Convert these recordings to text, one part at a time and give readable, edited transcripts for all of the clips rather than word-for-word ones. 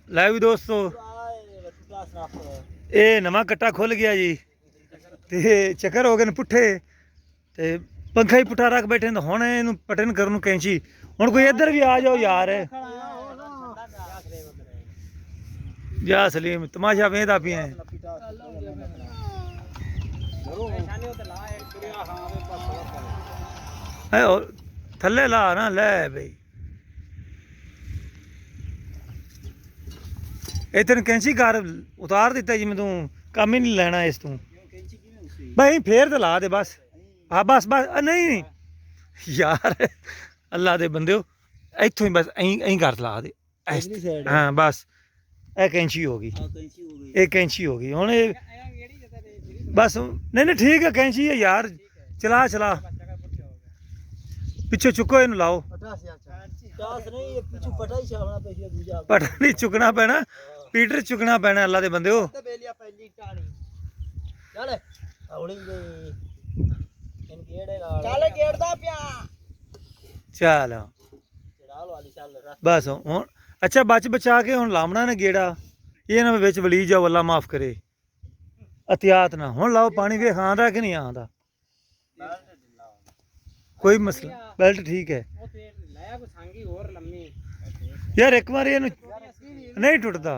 लै भी दोस्तों ये नवा कट्टा खुल गया जी ते चक्कर हो गए पुट्ठे ते पंखा ही पुट्ठा रख बैठे तो हुण इहनूं पटन करन कैंची हुण कोई इधर भी आ जाओ यार जा सलीम तमाशा वेंदा पिया थल्ले ला ना लै बई ਇਹ ਤੈਨੂੰ ਕੈਂਚੀ ਕਰ ਉਤਾਰ ਦਿੱਤਾ ਜਿਵੇਂ ਤੂੰ ਕੰਮ ਹੀ ਨਹੀਂ ਲੈਣਾ ਇਸ ਤੂੰ ਬਈ ਫੇਰ ਤੇ ਲਾ ਦੇ ਬਸ ਹਾਂ ਬਸ ਨਹੀਂ ਯਾਰ ਅੱਲਾ ਦੇ ਬੰਦਿਓ ਇੱਥੋਂ ਹੀ ਬਸ ਐਂ ਕਰ ਲਾ ਦੇ ਹਾਂ ਬਸ ਇਹ ਕੈਂਚੀ ਹੋ ਗਈ ਇਹ ਕੈਂਚੀ ਹੋ ਗਈ ਹੁਣ ਇਹ ਬਸ ਨਹੀਂ ਠੀਕ ਹੈ ਕੈਂਚੀ ਹੈ ਯਾਰ ਚਲਾ ਪਿੱਛੇ ਚੁੱਕੋ ਇਹਨੂੰ ਲਾਓ ਪਟਾ ਨਹੀਂ ਚੁੱਕਣਾ ਪੈਣਾ ਪੀਟਰ ਚੁੱਕਣਾ ਪੈਣਾ ਅੱਲਾ ਦੇ ਬੰਦੇ ਹੋ ਚੱਲ ਬਸ ਹੁਣ ਅੱਛਾ ਬਚਾ ਕੇ ਹੁਣ ਲਾਉਣਾ ਨਾ ਗੇੜਾ ਇਹ ਨਾ ਵਿੱਚ ਵਲੀ ਜਾਓ ਅੱਲਾ ਮਾਫ ਕਰੇ ਅਤਿਆਤ ਨਾ ਹੁਣ ਲਾਓ ਪਾਣੀ ਵੇਖ ਆਂਦਾ ਕਿ ਨਹੀਂ ਆਂਦਾ ਕੋਈ ਮਸਲਾ ਬੈਲਟ ਠੀਕ ਹੈ ਯਾਰ ਇੱਕ ਵਾਰ ਇਹਨੂੰ ਨਹੀਂ ਟੁੱਟਦਾ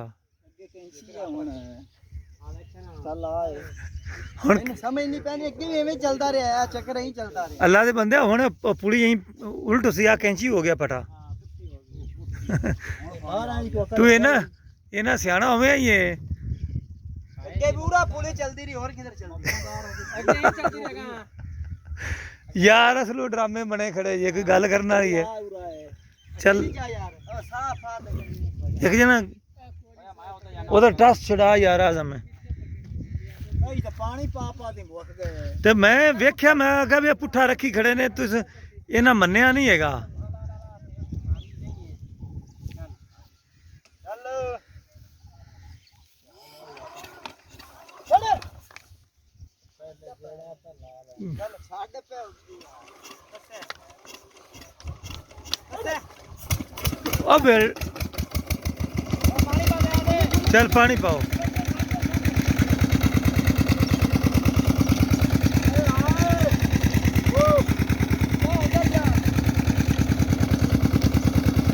ਹੁਣ ਸਮਝ ਨਹੀਂ ਪੈਂਦੀ ਕਿਵੇਂ ਚੱਲਦਾ ਰਿਹਾ ਚੱਕਰ ਐਂ ਚੱਲਦਾ ਰਿਹਾ ਅੱਲਾ ਦੇ ਬੰਦੇ ਹੁਣ ਪੁਲੀ ਐਂ ਉਲਟ ਸੀ ਆ ਕੈਂਚੀ ਹੋ ਗਿਆ ਪਟਾ ਤੂੰ ਇਹਨਾਂ ਸਿਆਣਾ ਹੋਵੇ ਹੀ ਏ ਅੱਗੇ ਪੂਰਾ ਪੁਲੀ ਚੱਲਦੀ ਰਹੀ ਹੋਰ ਕਿਧਰ ਚੱਲਦੀ ਯਾਰ ਅਸਲੋ ਡਰਾਮੇ ਬਣੇ ਖੜੇ ਜੇ ਕੋਈ ਗੱਲ ਕਰਨ ਵਾਲੀ ਹੈ ਚੱਲ ਇੱਕ ਜਣਾ ਉਹਦਾ ਟਸ ਛੁਡਾ ਯਾਰ ਆਜ਼ਮ ਤੇ ਮੈਂ ਵੇਖਿਆ ਮੈਂ ਕਿਹਾ ਵੀ ਪੁੱਠਾ ਰੱਖੀ ਖੜੇ ਨੇ ਤੁਸੀਂ ਇਹਨਾਂ ਮੰਨਿਆ ਨਹੀਂ ਹੈਗਾ ਫਿਰ ਚੱਲ ਪਾਣੀ ਪਾਓ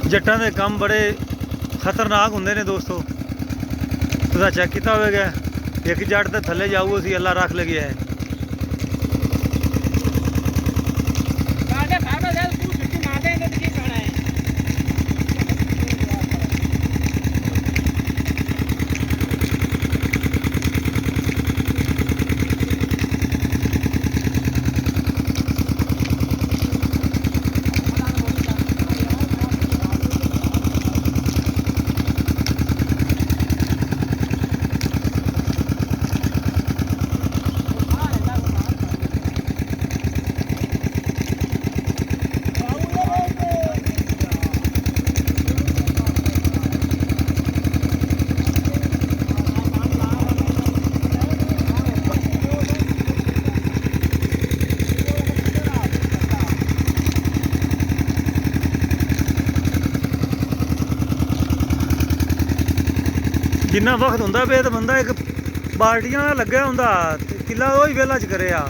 ਜੱਟਾਂ ਦੇ ਕੰਮ ਬੜੇ ਖਤਰਨਾਕ ਹੁੰਦੇ ਨੇ ਦੋਸਤੋ ਤੁਸੀਂ ਚੈੱਕ ਕੀਤਾ ਹੋਵੇਗਾ ਇੱਕ ਜੱਟ ਤੇ ਥੱਲੇ ਜਾਊ ਅਸੀਂ ਅੱਲਾ ਰੱਖ ਲਗਿਆ ਹੈ जिन्ना वक्त होंदा पे तो बंदा एक बाल्टियां लग्या होंदा किला वो ही वेला च करे आ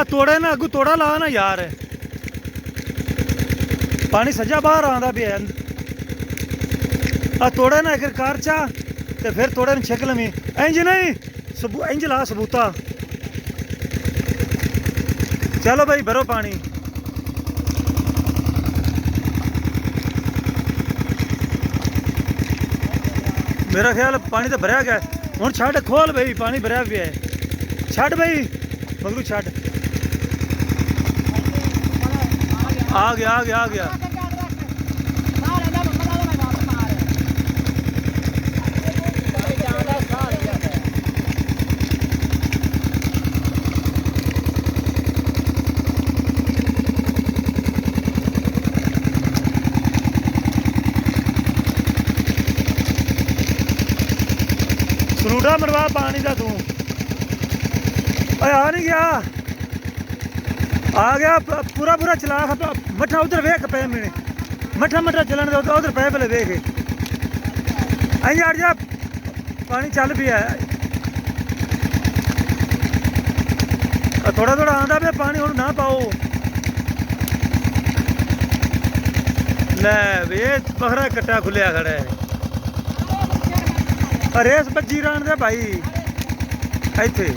तोड़े ना अगू तोड़ा ला ना यार पानी सजा बाहर आंदा पे आ तोड़े ना एक कार चा ते फिर तोड़े न छिक लवी इंज नहीं इंज ला सबूता चलो भाई भरो पानी मेरा ख्याल पानी तो भरया गया हुण छड़ खोल भाई पानी भरया पिया है छड़ भाई मगरू छड़ आ गया बरूटा मरवा पानी का तू आ नहीं गया आ गया पूरा पूरा चला मठा उधर वेख पे मैंने मठा मठा चलन दे उधर पे पहले वेख आई यार जा पानी चल भी है थोड़ा थोड़ा आंदा पे पानी हुण ना पाओ ले वे बखरा कट्टा खुलिया खड़ा है रेस बज्जी रान दे भाई इत्थे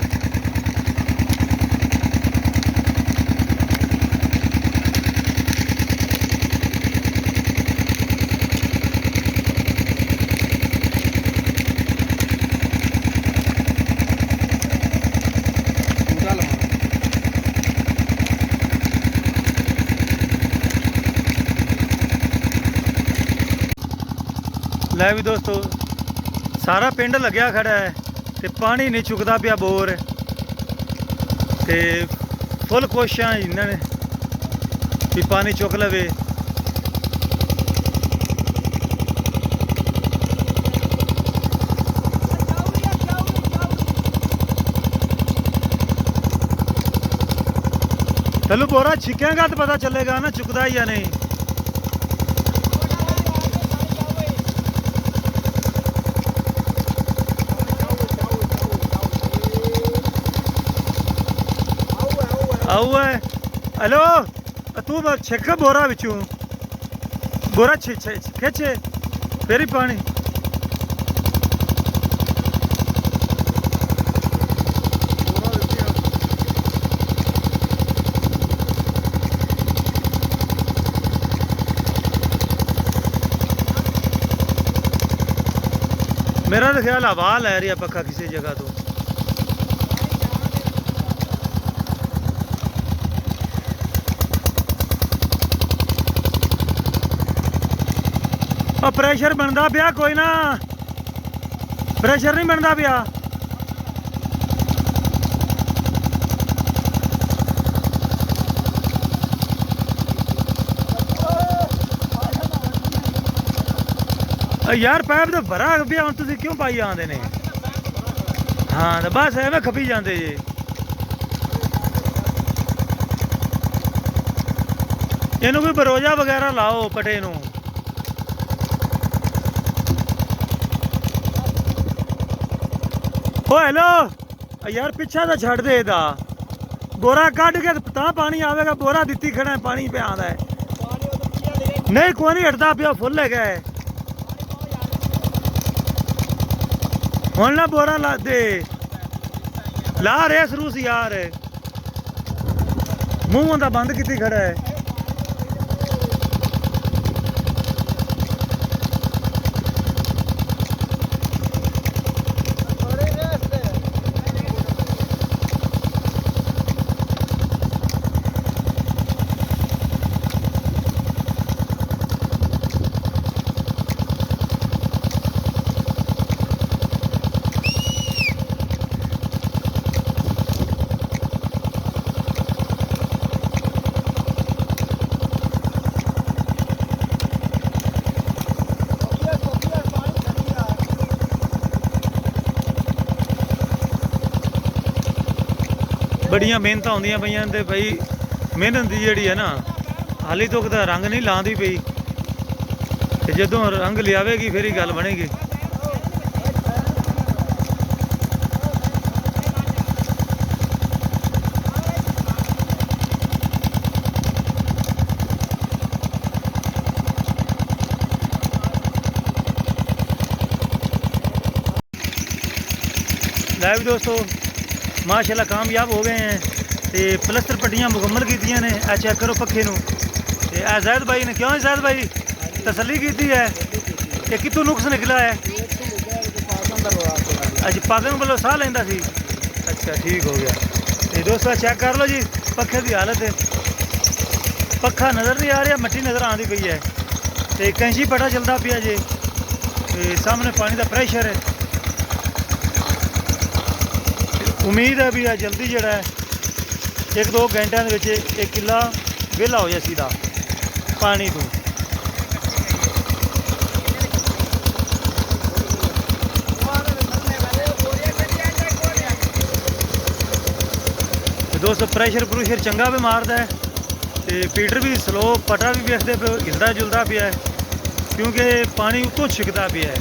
ਲੈ ਵੀ ਦੋਸਤੋ ਸਾਰਾ ਪਿੰਡ ਲੱਗਿਆ ਖੜਾ ਹੈ ਤੇ ਪਾਣੀ ਨਹੀਂ ਚੁੱਕਦਾ ਪਿਆ ਬੋਰ ਤੇ ਫੁੱਲ ਕੋਸ਼ਿਸ਼ਾਂ ਇਹਨਾਂ ਨੇ ਵੀ ਪਾਣੀ ਚੁੱਕ ਲਵੇ चलो बोरा छिकेगा तो पता चलेगा ना चुकदा या नहीं आओ है हेलो तू छिक बोरा बिचू बोरा खिच फिर ही पानी मेरा तो ख्याल हवा लै रही है पक्का किसी जगह तो प्रेशर बनता पिया कोई ना प्रेशर नहीं बनता पिया यार पैप तो भरा पिया हम तुम क्यों पाई आते ने हाँ तो बस एवं खपी जाते जी इनू कोई बरोजा वगैरह लाओ पटे नू ओ हेलो यार पिछा तो छड़ दे दा बोरा कढ़ के ता पानी आवेगा बोरा दिती खड़ा है पानी पे आंदा है नहीं कोई नहीं हटता पिया फुल है गया हुण ना बोरा ला दे ला रेस रूस यार मुंह होंदा बंद किती खड़ा है बड़िया मेहनत आउंदियां पईयां ते भाई मेहनत दी जिहड़ी है ना हाली तक तो रंग नहीं लांदी पई ते जदों रंग लियावेगी फिर ही गल बनेगी लाइव दोस्तों माशाल्लाह कामयाब हो गए हैं तो प्लस्तर पट्टियां मुकम्मल की ने आ चेक करो पखे नूं ते आ जैद भाई ने क्यों जैद भाई तसली की है कि कितों नुक्स निकला है अच्छा पागन वालों साह लेंदा सी अच्छा ठीक हो गया तो दोस्तों चेक कर लो जी पखे की हालत है पखा नज़र नहीं आ रहा मट्टी नज़र आती पई है तो कैंची पटा चलता पिया जे सामने पानी का प्रेशर है उम्मीद है भी जल्दी जड़ा है 1-2 घंटे एक किला वेला हो जाए सीधा पानी तो ਮਤਲਬ ਪ੍ਰੈਸ਼ਰ ਚੰਗਾ ਵੀ ਮਾਰਦਾ ਹੈ ਤੇ ਫੀਡਰ ਵੀ ਸਲੋ, ਪਟਾ ਵੀ ਵੇਖਦੇ ਪਏ ਹਿਲਦਾ ਜੁਲਦਾ ਪਿਆ ਹੈ ਕਿਉਂਕਿ ਪਾਣੀ ਉੱਤੋਂ ਛਿਕਦਾ ਪਿਆ ਹੈ।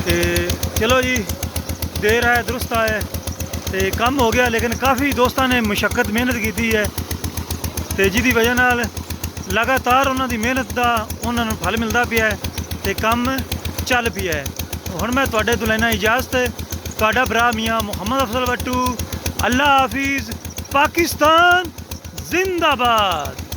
ਤੇ ਚਲੋ ਜੀ, ਦੇਰ ਹੈ ਦਰੁਸਤ ਹੈ ਤੇ ਕੰਮ ਹੋ ਗਿਆ, ਲੇਕਿਨ ਕਾਫੀ ਦੋਸਤਾਂ ਨੇ ਮੁਸ਼ੱਕਤ ਮਿਹਨਤ ਕੀਤੀ ਹੈ ਤੇ ਜਿਹਦੀ ਵਜ੍ਹਾ ਨਾਲ ਲਗਾਤਾਰ ਉਹਨਾਂ ਦੀ ਮਿਹਨਤ ਦਾ ਉਹਨਾਂ ਨੂੰ ਫਲ ਮਿਲਦਾ ਪਿਆ ਹੈ ਤੇ ਕੰਮ ਚੱਲ ਪਿਆ ਹੈ। ਹੁਣ ਮੈਂ ਤੁਹਾਡੇ ਤੋਂ ਲੈਣਾ ਇਜਾਜ਼ਤ, ਤੁਹਾਡਾ ਭਰਾ ਮੀਆਂ ਮੁਹੰਮਦ ਅਫਜ਼ਲ ਬੱਟੂ। ਅੱਲਾ ਹਾਫਿਜ਼, ਪਾਕਿस्तान जिंदाबाद।